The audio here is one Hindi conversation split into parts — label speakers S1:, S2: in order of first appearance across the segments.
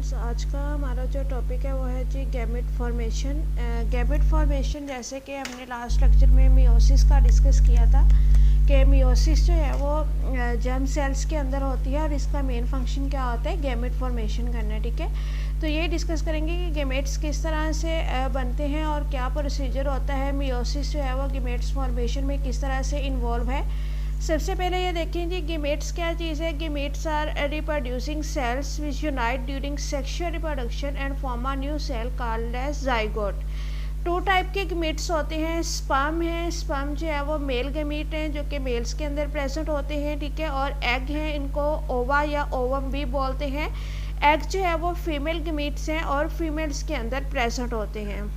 S1: स्टूडेंट्स, आज का हमारा जो टॉपिक है वो है जी गैमेट फॉर्मेशन। गैमेट फॉर्मेशन जैसे कि हमने लास्ट लेक्चर में मियोसिस का डिस्कस किया था कि मियोसिस जो है वो जर्म सेल्स के अंदर होती है और इसका मेन फंक्शन क्या होता है, गैमेट फॉर्मेशन करना। ठीक है, तो ये डिस्कस करेंगे कि गैमेट्स किस तरह से बनते हैं और क्या प्रोसीजर होता है। मियोसिस जो है वो गैमेट्स फॉर्मेशन में किस तरह से इन्वॉल्व है। सबसे पहले ये देखें जी गैमेट्स क्या चीज़ है। Gametes are reproducing cells which unite during sexual reproduction and form a new cell called as zygote. Two type के गैमेट्स होते हैं। स्पर्म है, स्पर्म जो है वो मेल गैमेट हैं जो कि मेल्स के अंदर प्रेजेंट होते हैं। ठीक है, और एग हैं, इनको ओवा या ओवम भी बोलते हैं। एग जो है वो फीमेल गैमेट्स हैं और फीमेल्स के अंदर प्रेजेंट होते हैं।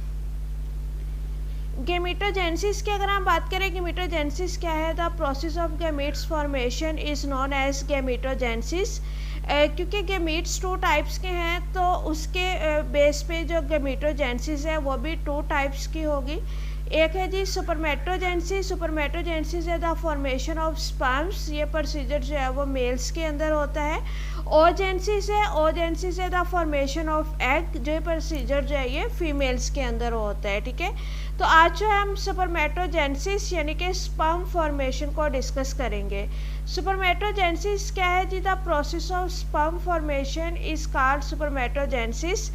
S1: गैमेटोजेनेसिस की अगर हम बात करें, गैमेटोजेनेसिस क्या है, the process of gametes formation is known as gametogenesis. क्योंकि गैमेट्स टू टाइप्स के हैं तो उसके बेस पे जो गैमेटोजेनेसिस है वो भी टू टाइप्स की होगी। एक है जी सुपरमेटोजेनेसिस। सुपरमेटोजेनेसिस है द फॉर्मेशन ऑफ स्पर्म्स, ये प्रोसीजर जो है वो मेल्स के अंदर होता है। ओजेनेसिस है, ओजेनेसिस है द फॉर्मेशन ऑफ एग, जो प्रोसीजर जो है ये फीमेल्स के अंदर होता है। ठीक है, तो आज जो हम सुपरमेटोजेनेसिस यानी कि स्पर्म फॉर्मेशन को डिस्कस करेंगे। सुपरमेटोजेनेसिस क्या है जी, the process of sperm formation is called spermatogenesis,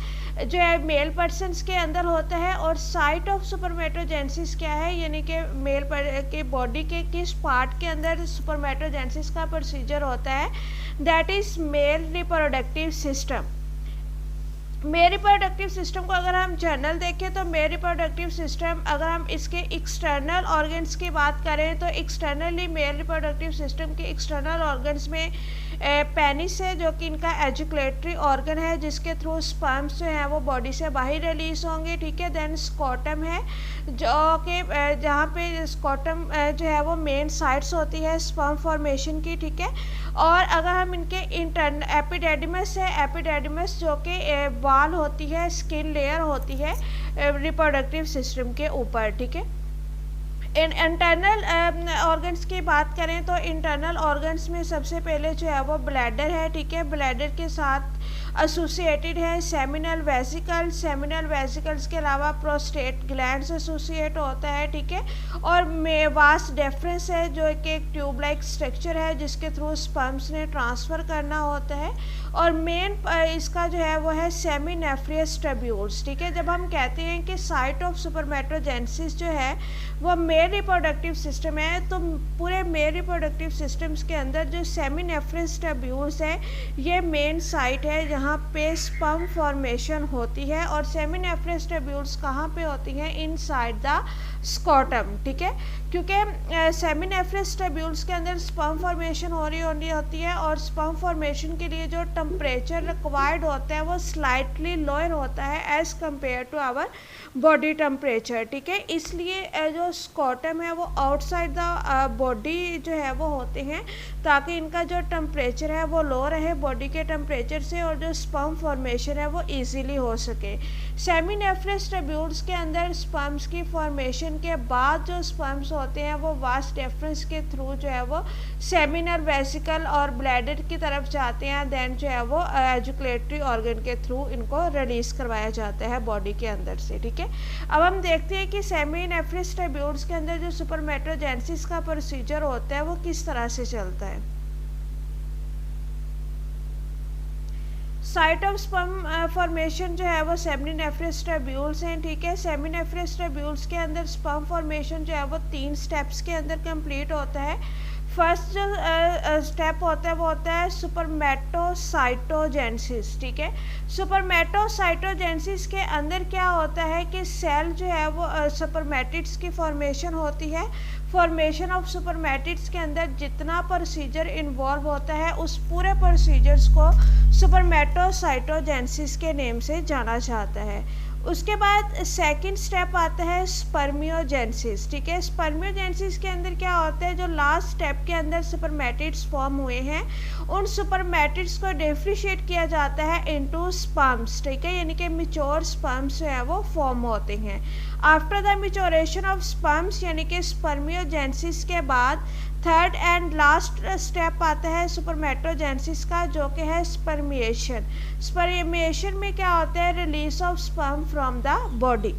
S1: जो है मेल पर्सन्स के अंदर होता है। और साइट ऑफ सुपरमेटोजेनेसिस क्या है, यानी कि मेल के बॉडी के किस पार्ट के अंदर सुपरमेटोजेनेसिस का प्रोसीजर होता है, that is male reproductive system. Male reproductive system को अगर हम जनरल देखें तो मेल रिप्रोडक्टिव सिस्टम, अगर हम इसके एक्सटर्नल ऑर्गन्स की बात करें तो एक्सटर्नली मेल रिप्रोडक्टिव सिस्टम के एक्सटर्नल ऑर्गन्स में पेनिस है जो कि इनका एजुकुलेटरी ऑर्गन है जिसके थ्रू स्पर्म्स जो है वो बॉडी से बाहर रिलीज होंगे। ठीक है, देन स्कॉटम है जो कि जहाँ पे स्कॉटम जो है वो मेन साइट्स होती है स्पर्म फॉर्मेशन की। ठीक है, और अगर हम इनके इंटर्न एपिडेडिमस है, एपिडेडिमस जो कि वाल होती है, स्किन लेयर होती है रिप्रोडक्टिव सिस्टम के ऊपर। ठीक है, इंटरनल ऑर्गन्स की बात करें तो इंटरनल ऑर्गन्स में सबसे पहले जो है वो ब्लैडर है। ठीक है, ब्लैडर के साथ एसोसिएटेड है सेमिनल वेसिकल, सेमिनल वेसिकल्स के अलावा प्रोस्टेट ग्लैंड्स एसोसिएट होता है। ठीक है, और वास डेफरेंस है जो कि एक ट्यूब लाइक स्ट्रक्चर है जिसके थ्रू स्पर्म्स ने ट्रांसफ़र करना होता है। और मेन इसका जो है वो है सेमिनेफ्रियस ट्यूब्यूल्स। ठीक है, जब हम कहते हैं कि साइट ऑफ सुपरमेटोजेनेसिस जो है वो मेल रिप्रोडक्टिव सिस्टम है, तो पूरे मेल रिप्रोडक्टिव सिस्टम्स के अंदर जो सेमिनेफ्रियस ट्यूब्यूल्स है ये मेन साइट है जहाँ पे स्पर्म फॉर्मेशन होती है। और सेमिनेफ्रियस ट्यूब्यूल्स कहाँ पे होती हैं, इनसाइड द स्कॉटम। ठीक है, क्योंकि सेमिनेफ्रियस ट्यूब्यूल्स के अंदर स्पर्म फॉर्मेशन हो रही होती है और स्पर्म फॉर्मेशन के लिए जो टेम्परेचर रिक्वायर्ड होता है वो स्लाइटली लोअर होता है as compare to our body temperature. ठीक है, इसलिए जो स्कॉटम है वो आउटसाइड द बॉडी जो है वो होते हैं ताकि इनका जो टेम्परेचर है वो लो रहे बॉडी के टेम्परेचर से और जो स्पर्म फॉर्मेशन है वो इजीली हो सके। सेमिनेफ्रियस ट्यूब्यूल्स के अंदर स्पर्म्स की फॉर्मेशन के बाद जो स्पर्म्स होते हैं वो वास डेफरेंस के थ्रू जो है वो सेमिनल वेसिकल और ब्लैडर की तरफ जाते हैं, देन जो है वो एजुकुलेटरी ऑर्गन के थ्रू इनको रिलीज करवाया जाता है बॉडी के अंदर से। ठीक है, अब हम देखते हैं कि सेमिनेफ्रियस ट्यूब्यूल्स के अंदर जो सुपरमेटोजेनेसिस का प्रोसीजर होता है वो किस तरह से चलता है। साइट ऑफ स्पर्म फॉर्मेशन जो है वो सेमिनेफ्रियस ट्यूब्यूल्स हैं। ठीक है, सेमिनेफ्रियस ट्यूब्यूल्स के अंदर स्पर्म फॉर्मेशन जो है वो 3 स्टेप्स के अंदर कंप्लीट होता है। फर्स्ट जो स्टेप होता है वो होता है सुपरमेटोसाइटोजेनेसिस। ठीक है, सुपरमेटोसाइटोजेनेसिस के अंदर क्या होता है कि सेल जो है वो सुपरमेटिड्स की फॉर्मेशन होती है। फॉर्मेशन ऑफ सुपरमेटिड्स के अंदर जितना प्रोसीजर इन्वॉल्व होता है उस पूरे प्रोसीजर्स को सुपरमेटोसाइटोजेनेसिस के नेम से जाना जाता है। उसके बाद सेकंड स्टेप आता है स्पर्मियोजेनेसिस। ठीक है, स्पर्मियोजेनेसिस के अंदर क्या होता है, जो लास्ट स्टेप के अंदर सुपरमेटिड्स फॉर्म हुए हैं उन सुपरमेटिड्स को डिफ्रेंशिएट किया जाता है इनटू स्पर्म्स। ठीक है, यानी कि मैच्योर स्पर्म्स जो है वो फॉर्म होते हैं। After the maturation of sperms यानी कि स्पर्मियोजेनेसिस के बाद थर्ड एंड लास्ट स्टेप आता है सुपरमेटोजेनेसिस का, जो कि है स्पर्मिएशन। स्पर्मिएशन में क्या होता है, release of sperm from the body,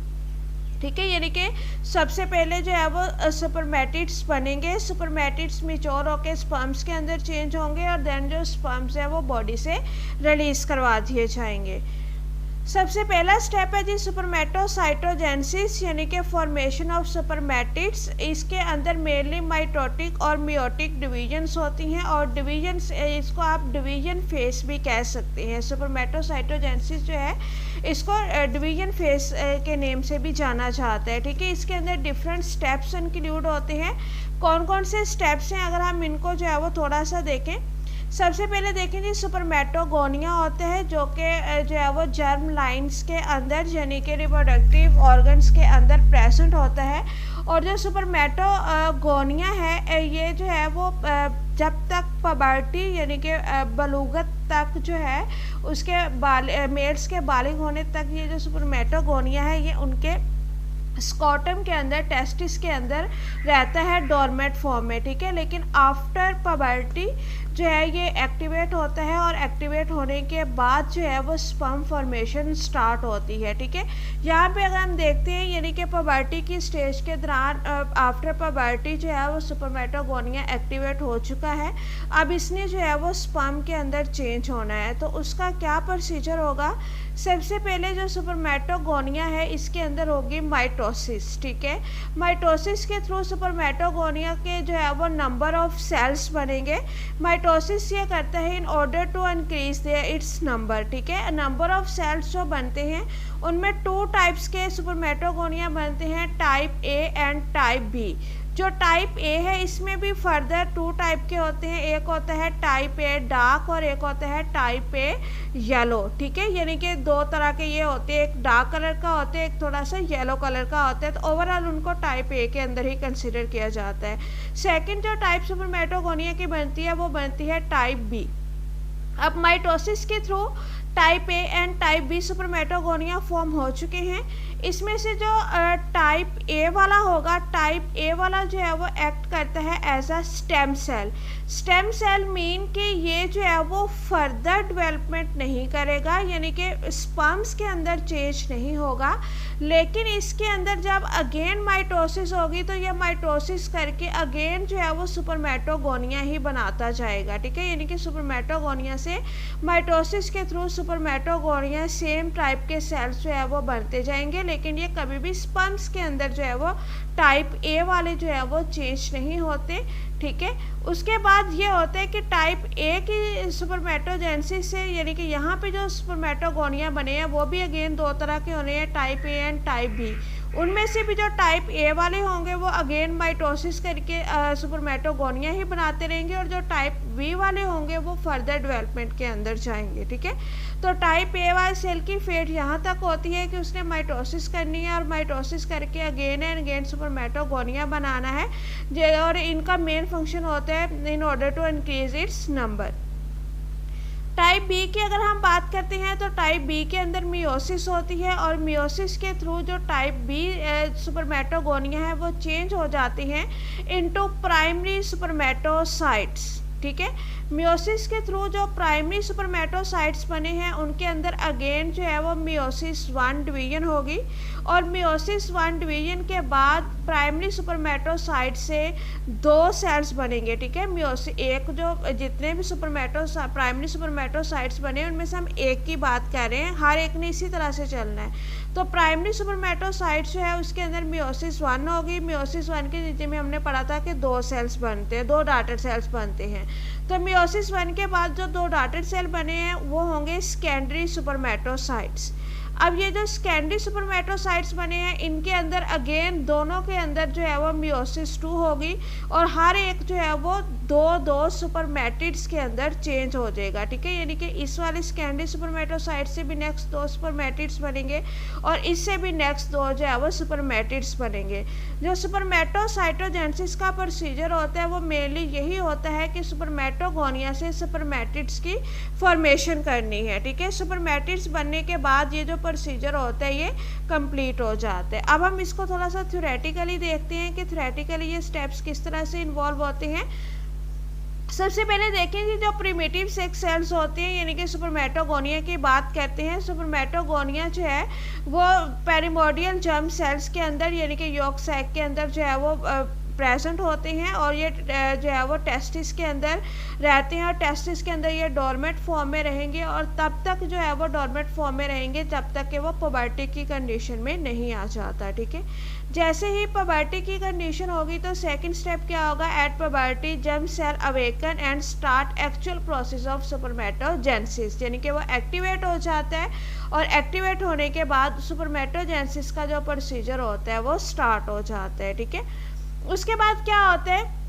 S1: ठीक है। यानी कि सबसे पहले जो है वो सुपरमेटिड्स बनेंगे, सुपरमेटिड्स मैच्योर होकर स्पर्म्स के अंदर चेंज होंगे और देन जो स्पर्म्स है वो बॉडी से रिलीज करवा दिए जाएंगे। सबसे पहला स्टेप है जी सुपरमेटोसाइटोजेनेसिस, यानी कि फॉर्मेशन ऑफ सुपरमेटिड्स। इसके अंदर मेनली माइटोटिक और मियोटिक डिवीजन्स होती हैं, और डिवीजन्स इसको आप डिवीजन फेस भी कह सकते हैं। सुपरमेटोसाइटोजेनेसिस जो है इसको डिवीजन फेस के नेम से भी जाना जाता है, ठीक है। इसके अंदर डिफरेंट स्टेप्स इंक्लूड होते हैं। कौन कौन से स्टेप्स हैं, अगर हम इनको जो है वो थोड़ा सा देखें। सबसे पहले देखें जी सुपरमेटोगोनिया होते हैं, जो कि जो है वो जर्म लाइन्स के अंदर यानी कि रिप्रोडक्टिव ऑर्गन्स के अंदर प्रेजेंट होता है। और जो सुपरमेटोगोनिया है ये जो है वो जब तक पबर्टी यानी कि बलूगत तक जो है उसके मेल्स के बालिग होने तक ये जो सुपरमेटोगोनिया है ये उनके स्कॉटम के अंदर, टेस्टिस के अंदर रहता है डोरमेट फॉर्म में, ठीक है। लेकिन आफ्टर पबर्टी जो है ये एक्टिवेट होता है, और एक्टिवेट होने के बाद जो है वो स्पर्म फॉर्मेशन स्टार्ट होती है, ठीक है। यहाँ पे अगर हम देखते हैं यानी कि पबर्टी की स्टेज के दौरान आफ्टर पबर्टी जो है वो सुपरमेटोगोनिया एक्टिवेट हो चुका है। अब इसने जो है वो स्पर्म के अंदर चेंज होना है, तो उसका क्या प्रोसीजर होगा। सबसे पहले जो सुपरमेटोगोनिया है इसके अंदर होगी माइटोसिस, ठीक है। माइटोसिस के थ्रू सुपरमेटोगोनिया के जो है वो नंबर ऑफ सेल्स बनेंगे। माइटोसिस ये करता है in order to increase their its number, ठीक है। नंबर ऑफ सेल्स जो बनते हैं उनमें 2 टाइप्स के सुपरमेटोगोनिया बनते हैं, type A and type B. जो टाइप ए है इसमें भी फर्दर 2 टाइप के होते हैं, एक होता है टाइप ए डार्क और एक होता है टाइप ए येलो, ठीक है। यानी कि 2 तरह के ये होते हैं, एक डार्क कलर का होता है, एक थोड़ा सा येलो कलर का होता है, तो ओवरऑल उनको टाइप ए के अंदर ही कंसिडर किया जाता है। सेकंड जो टाइप सुपरमेटोगोनिया की बनती है वो बनती है टाइप बी। अब माइटोसिस के through type A and type B spermatogonia form हो चुके हैं। इसमें से जो टाइप ए वाला होगा, टाइप ए वाला जो है वो एक्ट करता है as a stem cell. Stem cell mean कि ये जो है वो फर्दर डेवलपमेंट नहीं करेगा, यानी कि स्पर्म्स के अंदर चेंज नहीं होगा, लेकिन इसके अंदर जब अगेन माइटोसिस होगी तो ये माइटोसिस करके अगेन जो है वो सुपरमेटोगोनिया ही बनाता जाएगा, ठीक है। यानी कि सुपरमेटोगोनिया से माइटोसिस के थ्रू सुपरमेटोगोनिया सेम टाइप के सेल्स जो है वो बनते जाएंगे, लेकिन ये कभी भी स्पर्म्स के अंदर जो है वो टाइप ए वाले जो है वो चेंज नहीं होते, ठीक है। उसके बाद ये होता है कि टाइप ए की सुपरमेटोजेनेसिस से यानी कि यहाँ पे जो सुपरमेटोगोनिया बने हैं वो भी अगेन 2 तरह के होने हैं, type A and type B. उनमें से भी जो टाइप ए वाले होंगे वो अगेन माइटोसिस करके सुपरमेटोगोनिया ही बनाते रहेंगे, और जो टाइप बी वाले होंगे वो फर्दर डेवलपमेंट के अंदर जाएंगे, ठीक है। तो टाइप ए वाले सेल की फेट यहाँ तक होती है कि उसने माइटोसिस करनी है और माइटोसिस करके अगेन एंड अगेन सुपरमेटोगोनिया बनाना है, और इनका मेन फंक्शन होता है in order to increase its number. Type B की अगर हम बात करते हैं तो टाइप बी के अंदर मियोसिस होती है, और मियोसिस के थ्रू जो टाइप बी सुपरमेटोगोनिया है वो चेंज हो जाती हैं इनटू प्राइमरी सुपरमेटोसाइट्स, ठीक है। मियोसिस के थ्रू जो प्राइमरी सुपरमेटोसाइट्स बने हैं उनके अंदर अगेन जो है वो मियोसिस 1 डिवीजन होगी, और मियोसिस 1 डिवीजन के बाद प्राइमरी सुपरमेटोसाइट से 2 सेल्स बनेंगे, ठीक है। मियोसिस एक जो जितने भी प्राइमरी सुपरमेटोसाइट्स बने उनमें से हम एक की बात कर रहे हैं, हर एक ने इसी तरह से चलना है। तो प्राइमरी सुपरमेटोसाइट जो है उसके अंदर मियोसिस 1 होगी। मियोसिस 1 के नीचे में हमने पढ़ा था कि 2 सेल्स बनते हैं, 2 डॉटेड सेल्स बनते हैं। तो मियोसिस 1 के बाद जो 2 डॉटेड सेल बने हैं वो होंगे सेकेंडरी सुपरमेटोसाइट्स। अब ये जो सेकेंडरी सुपरमेटोसाइट्स बने हैं इनके अंदर अगेन दोनों के अंदर जो है वो मियोसिस 2 होगी, और हर एक जो है वो 2 सुपरमेटिड्स के अंदर चेंज हो जाएगा, ठीक है। यानी कि इस वाले सेकेंडरी सुपरमेटोसाइट से भी नेक्स्ट 2 सुपरमेटिड्स बनेंगे, और इससे भी नेक्स्ट 2 जो है वो सुपरमेटिड्स बनेंगे। जो सुपरमेटोसाइटोजेनेसिस का प्रोसीजर होता है वो मेनली यही होता है कि सुपरमेटोगोनिया से सुपरमेटिड्स की फॉर्मेशन करनी है, ठीक है। सुपरमेटिड्स बनने के बाद ये जो प्रोसीजर होता है ये कंप्लीट हो जाता है। अब हम इसको थोड़ा सा थ्योरेटिकली देखते हैं कि थ्योरेटिकली ये स्टेप्स किस तरह से इन्वॉल्व होते हैं। सबसे पहले देखें कि जो प्रिमिटिव सेक्स सेल्स होते हैं यानी कि सुपरमेटोगोनिया की बात करते हैं। सुपरमेटोगोनिया जो है वो पेरिमोर्डियल जर्म सेल्स के अंदर यानी कि यॉर्क सैक के अंदर जो है वो प्रेजेंट होते हैं और ये जो है वो टेस्टिस के अंदर रहते हैं और टेस्टिस के अंदर ये डोरमेट फॉर्म में रहेंगे और तब तक जो है वो डोरमेट फॉर्म में रहेंगे जब तक कि वो पुबर्टी की कंडीशन में नहीं आ जाता। ठीक है, जैसे ही पुबर्टी की कंडीशन होगी तो सेकंड स्टेप क्या होगा, at puberty germ cell awaken and start actual process of spermatogenesis, यानी कि वो एक्टिवेट हो जाता है और एक्टिवेट होने के बाद सुपरमेटोजेनेसिस का जो प्रोसीजर होता है वो स्टार्ट हो जाता है। ठीक है, उसके बाद क्या होता है,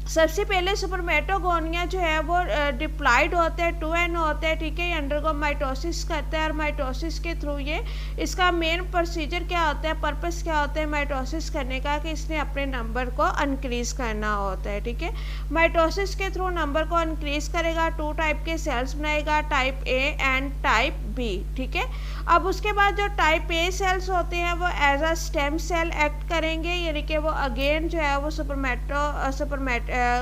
S1: सबसे पहले सुपरमेटोगोनिया जो है वो डिप्लॉयड होते हैं, 2n होते हैं। ठीक है, ये अंडरगो माइटोसिस करता है और माइटोसिस के थ्रू ये इसका मेन प्रोसीजर क्या होता है, पर्पस क्या होता है माइटोसिस करने का, कि इसने अपने नंबर को इंक्रीज करना होता है। ठीक है, माइटोसिस के थ्रू नंबर को इंक्रीज करेगा, 2 टाइप के सेल्स बनाएगा, type A and type B. ठीक है, अब उसके बाद जो टाइप ए सेल्स होते हैं वो as a stem cell act करेंगे, यानी कि वो अगेन जो है वो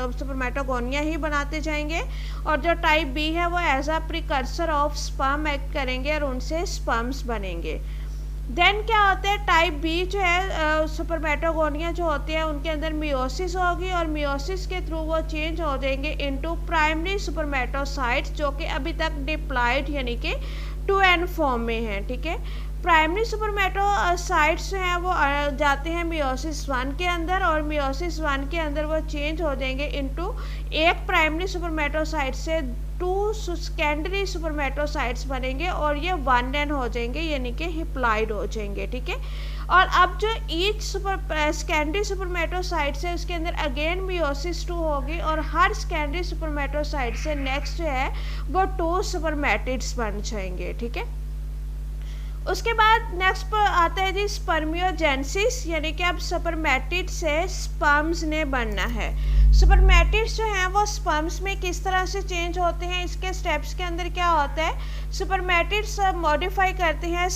S1: सुपरमेटोगोनिया ही बनाते जाएंगे और जो टाइप बी है वो as a precursor of sperm act करेंगे और उनसे स्पर्म्स बनेंगे। देन क्या होता है, टाइप बी जो है सुपरमेटोगोनिया जो होते हैं उनके अंदर मियोसिस होगी और मियोसिस के थ्रू वो चेंज हो जाएंगे इनटू प्राइमरी सुपरमेटोसाइट्स जो कि अभी तक डिप्लॉयड यानी कि 2n फॉर्म में है। ठीक है, प्राइमरी सुपरमेटोसाइट्स जो हैं वो जाते हैं मियोसिस 1 के अंदर और मियोसिस 1 के अंदर वो चेंज हो जाएंगे इनटू एक प्राइमरी सुपरमेटोसाइट से 2 सेकेंडरी सुपरमेटोसाइट्स बनेंगे और ये 1n हो जाएंगे यानी कि हिप्लॉइड हो जाएंगे। ठीक है, और अब जो ईच सेकेंडरी सुपरमेटोसाइट है उसके अंदर अगेन मियोसिस 2 होगी और हर सेकेंडरी सुपरमेटोसाइट से नेक्स्ट जो है वो 2 सुपरमेटिड्स बन जाएंगे। ठीक है, उसके बाद नेक्स्ट पर आता है जी स्पर्मियोजेनेसिस, यानी कि अब सुपरमेटिड से स्पर्म्स ने बनना है। सुपरमेटिड्स जो हैं वो स्पर्म्स में किस तरह से चेंज होते हैं, इसके स्टेप्स के अंदर क्या होता है, सुपरमेटिड्स मॉडिफाई करते हैं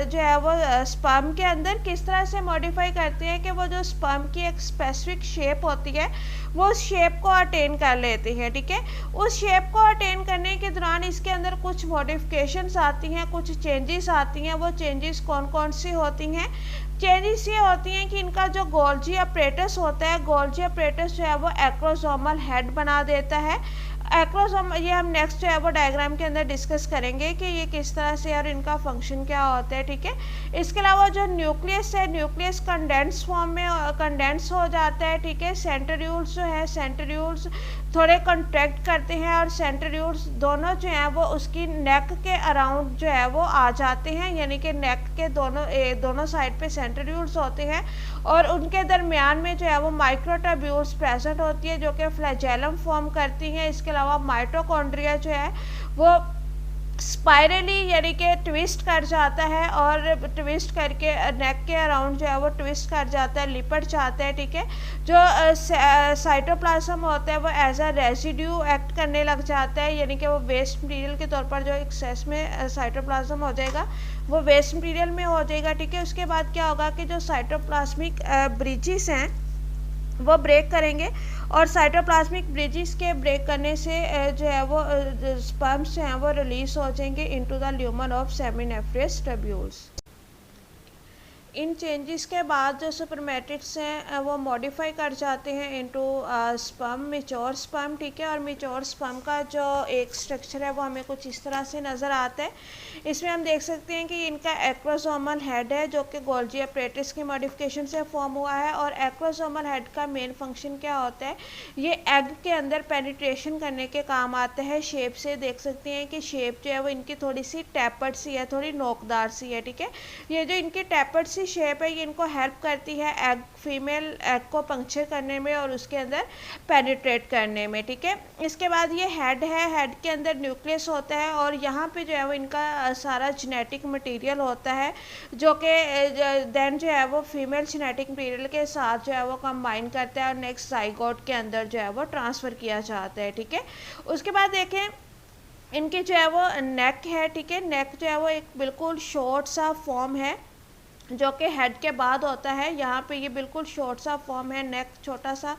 S1: जो है वो स्पर्म के अंदर किस तरह से मॉडिफाई करते हैं कि वो जो स्पर्म की एक स्पेसिफिक शेप होती है वो उस शेप को अटेन कर लेते हैं। ठीक है, उस शेप को अटेन करने के दौरान इसके अंदर कुछ मॉडिफिकेशंस आती हैं, कुछ चेंजेस आती हैं। वो चेंजेस कौन कौन सी होती हैं, चेंजेस ये होती हैं कि इनका जो गोल्जी अपरेटस होता है, गोल्जी अपरेटस जो है वो एक्रोसोमल हेड बना देता है। एक्रोसोम ये हम नेक्स्ट जो है वो डायग्राम के अंदर डिस्कस करेंगे कि ये किस तरह से और इनका फंक्शन क्या होता है। ठीक है, इसके अलावा जो न्यूक्लियस है, न्यूक्लियस कंडेंस फॉर्म में कंडेंस हो जाता है। ठीक है, सेंट्रीओल्स जो है सेंट्रीओल्स थोड़े कंट्रैक्ट करते हैं और सेंट्रीओल्स दोनों जो हैं वो उसकी नेक के अराउंड जो है वो आ जाते हैं, यानी कि नेक के दोनों साइड पे सेंट्रीओल्स होते हैं और उनके दरमियान में जो है वो माइक्रोट्यूब्यूल्स प्रेजेंट होती है जो कि फ्लैजेलम फॉर्म करती हैं। इसके अलावा माइटोकॉन्ड्रिया जो है वो स्पाइरली यानी कि ट्विस्ट कर जाता है और ट्विस्ट करके नेक के अराउंड जो है वो ट्विस्ट कर जाता है, लिपट जाता है। ठीक है, जो साइटोप्लाज्म होता है वो एज अ रेजिड्यू एक्ट करने लग जाता है, यानी कि वो वेस्ट मटेरियल के तौर पर जो एक्सेस में साइटोप्लाज्म हो जाएगा वो वेस्ट मटेरियल में हो जाएगा। ठीक है, उसके बाद क्या होगा कि जो साइटोप्लाज्मिक ब्रिजेस हैं वो ब्रेक करेंगे और साइटोप्लाज्मिक ब्रिजेस के ब्रेक करने से जो है वो स्पर्म्स जो हैं वो रिलीज हो जाएंगे into the lumen of seminiferous tubules. इन चेंजेस के बाद जो सुपरमेटिड्स हैं वो मॉडिफाई कर जाते हैं इनटू स्पर्म, मैच्योर स्पर्म। ठीक है, और मैच्योर स्पर्म का जो एक स्ट्रक्चर है वो हमें कुछ इस तरह से नज़र आता है। इसमें हम देख सकते हैं कि इनका एक्रोसोमल हेड है जो कि गोल्जी अपरेटस की मॉडिफिकेशन से फॉर्म हुआ है और एक्रोसोमल हेड का मेन फंक्शन क्या होता है, ये एग के अंदर पेनिट्रेशन करने के काम आता है। शेप से देख सकते हैं कि शेप जो है वो इनकी थोड़ी सी टैपर्ड सी है, थोड़ी नोकदार सी है। ठीक है, ये जो इनकी टैपर्ड सी शेप है ये इनको हेल्प करती है एग फीमेल एग को पंक्चर करने में और उसके अंदर पेनिट्रेट करने में। ठीक है, इसके बाद ये हेड है, हेड के अंदर न्यूक्लियस होता है और यहाँ पे जो है वो इनका सारा जेनेटिक मटेरियल होता है जो कि देन जो है वो फीमेल जेनेटिक मटेरियल के साथ जो है वो कंबाइन करता है और नेक्स्ट जाइगोट के अंदर जो है वो ट्रांसफ़र किया जाता है। ठीक है, उसके बाद देखें इनके जो है वो नेक है, ठीक है, नेक जो है वो एक बिल्कुल शॉर्ट सा फॉर्म है जो कि हेड के बाद होता है। यहाँ पे ये बिल्कुल शॉर्ट सा फॉर्म है, नेक छोटा सा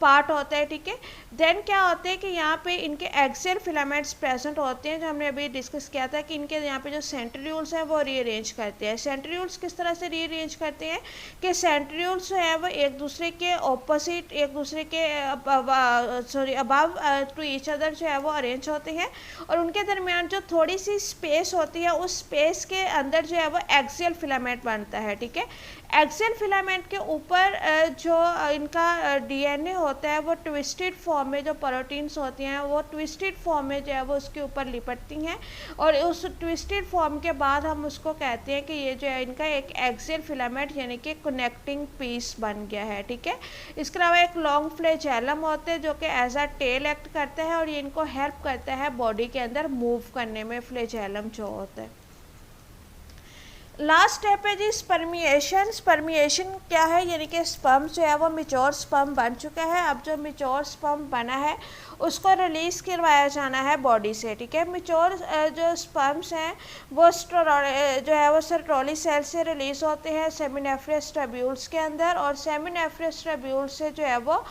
S1: पार्ट होता है, ठीक है। देन क्या होता है कि यहाँ पे इनके एक्सियल फिलामेंट्स प्रेजेंट होते हैं, जो हमने अभी डिस्कस किया था कि इनके यहाँ पे जो सेंट्रियोल्स हैं वो रीअरेंज करते हैं। सेंट्रियोल्स किस तरह से रीअरेंज करते हैं कि सेंट्रियोल्स जो है वो एक दूसरे के ऑपोजिट, एक दूसरे के अबव टू ईच अदर जो है वो अरेंज होते हैं, और उनके दरमियान जो थोड़ी सी स्पेस होती है उस स्पेस के अंदर जो है वो एक्सियल फिलामेंट बनता है, ठीक है। एक्सियल फिलामेंट के ऊपर जो इनका डीएनए होता है वो ट्विस्टेड फॉर्म में, जो प्रोटीन्स होती हैं वो ट्विस्टेड फॉर्म में जो है वो उसके ऊपर लिपटती हैं, और उस ट्विस्टेड फॉर्म के बाद हम उसको कहते हैं कि ये जो है इनका एक एक्सियल फिलामेंट यानी कि कनेक्टिंग पीस बन गया है, ठीक है। इसके अलावा एक लॉन्ग फ्लैजेलम होते हैं जो कि एज अ टेल एक्ट करता है, और ये इनको हेल्प करता है बॉडी के अंदर मूव करने में, फ्लैजेलम जो होता है। लास्ट स्टेप है जी स्पर्मिएशन। स्पर्मिएशन क्या है, यानी कि स्पर्म जो है वो मैच्योर स्पर्म बन चुका है। अब जो मैच्योर स्पर्म बना है उसको रिलीज़ करवाया जाना है बॉडी से, ठीक है। मैच्योर जो स्पर्म्स हैं वो जो है वो सर्टोली सेल से रिलीज़ होते हैं सेमिनेफ्रस ट्यूब्यूल्स के अंदर, और सेमिनेफ्रस ट्यूब्यूल्स से जो है वो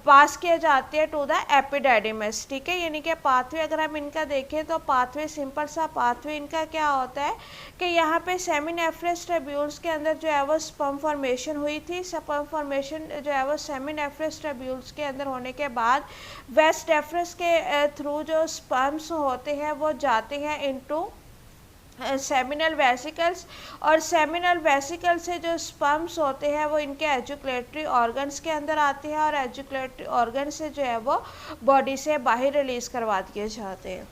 S1: पास किए जाते हैं टू द एपिडेडिमस, ठीक है। यानी कि पाथवे अगर हम इनका देखें तो पाथवे सिंपल सा पाथवे इनका क्या होता है कि यहाँ पे सेमिनेफ्रस ट्यूब्यूल्स के अंदर जो है वो स्पर्म फॉर्मेशन हुई थी। स्पर्म फॉर्मेशन जो है वो सेमिनेफ्रस ट्यूब्यूल्स के अंदर होने के बाद वेस्ट डेफ्रस के थ्रू जो स्पर्म्स होते हैं वो जाते हैं इनटू सेमिनल वेसिकल्स, और सेमिनल वेसिकल से जो स्पर्म्स होते हैं वो इनके एजुकुलेटरी ऑर्गन्स के अंदर आते हैं, और एजुकुलेटरी ऑर्गन से जो है वो बॉडी से बाहर रिलीज़ करवा दिए जाते हैं।